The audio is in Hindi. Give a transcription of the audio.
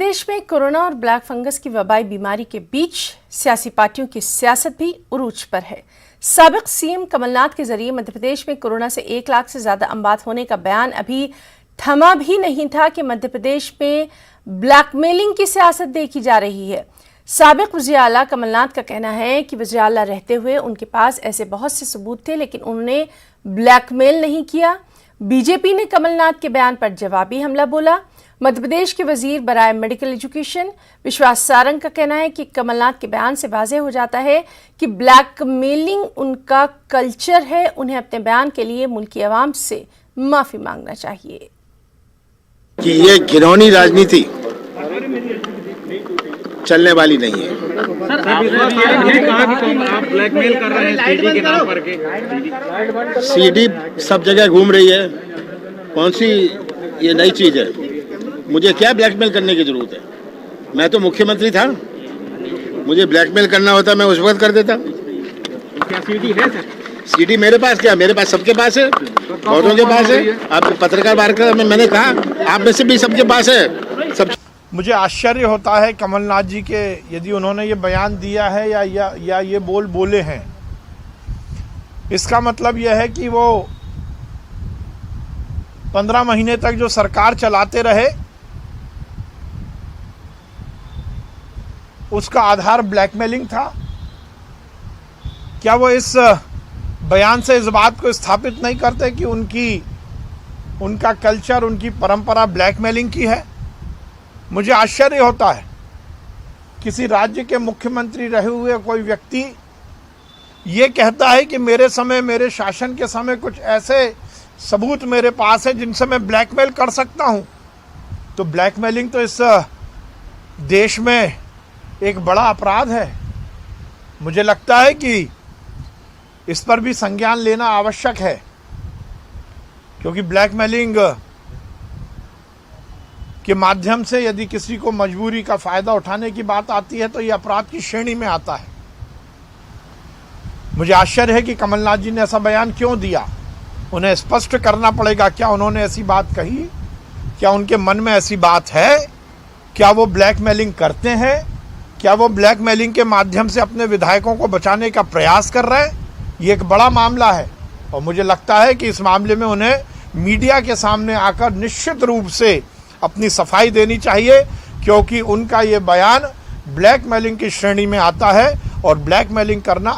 देश में कोरोना और ब्लैक फंगस की वबाई बीमारी के बीच सियासी पार्टियों की सियासत भी उरूज पर है। साबिक सीएम कमलनाथ के जरिए मध्य प्रदेश में कोरोना से 1 लाख से ज्यादा अमवात होने का बयान अभी थमा भी नहीं था कि मध्य प्रदेश में ब्लैकमेलिंग की सियासत देखी जा रही है। साबिक वज़ीर आला कमलनाथ का कहना है कि वज़ीर आला रहते हुए उनके पास ऐसे बहुत से सबूत थे, लेकिन उन्होंने ब्लैकमेल नहीं किया। बीजेपी ने कमलनाथ के बयान पर जवाबी हमला बोला। मध्य प्रदेश के वजीर बराए मेडिकल एजुकेशन विश्वास सारंग का कहना है कि कमलनाथ के बयान से वाज़ेह हो जाता है कि ब्लैकमेलिंग उनका कल्चर है। उन्हें अपने बयान के लिए मुल्की अवाम से माफी मांगना चाहिए कि ये घिनौनी राजनीति चलने वाली नहीं है। आप ब्लैकमेल कर रहे हैं सीडी के नाम पर सीडी सब जगह घूम रही है, कौन सी ये नई चीज है? मुझे क्या ब्लैकमेल करने की जरूरत है? मैं तो मुख्यमंत्री था, मुझे ब्लैकमेल करना होता मैं उस वक्त कर देता। क्या सीडी है सर? सीडी मेरे पास क्या, मेरे पास सबके पास है, बहुतों के पास है। आप पत्रकार वार्ता में मैंने कहा आप में से भी सबके पास है। सब मुझे आश्चर्य होता है कमलनाथ जी के, यदि उन्होंने ये बयान दिया है या ये बोले हैं, इसका मतलब यह है कि वो 15 महीने तक जो सरकार चलाते रहे उसका आधार ब्लैकमेलिंग था। क्या वो इस बयान से इस बात को स्थापित नहीं करते कि उनका कल्चर, उनकी परंपरा ब्लैकमेलिंग की है? मुझे आश्चर्य होता है किसी राज्य के मुख्यमंत्री रहे हुए कोई व्यक्ति ये कहता है कि मेरे समय, मेरे शासन के समय कुछ ऐसे सबूत मेरे पास है जिनसे मैं ब्लैकमेल कर सकता हूं। तो ब्लैकमेलिंग तो इस देश में एक बड़ा अपराध है। मुझे लगता है कि इस पर भी संज्ञान लेना आवश्यक है, क्योंकि ब्लैकमेलिंग के माध्यम से यदि किसी को मजबूरी का फायदा उठाने की बात आती है तो यह अपराध की श्रेणी में आता है। मुझे आश्चर्य है कि कमलनाथ जी ने ऐसा बयान क्यों दिया। उन्हें स्पष्ट करना पड़ेगा, क्या उन्होंने ऐसी बात कही? क्या उनके मन में ऐसी बात है? क्या वो ब्लैकमेलिंग करते हैं? क्या वो ब्लैकमेलिंग के माध्यम से अपने विधायकों को बचाने का प्रयास कर रहे हैं? ये एक बड़ा मामला है और मुझे लगता है कि इस मामले में उन्हें मीडिया के सामने आकर निश्चित रूप से अपनी सफाई देनी चाहिए, क्योंकि उनका ये बयान ब्लैकमेलिंग की श्रेणी में आता है और ब्लैकमेलिंग करना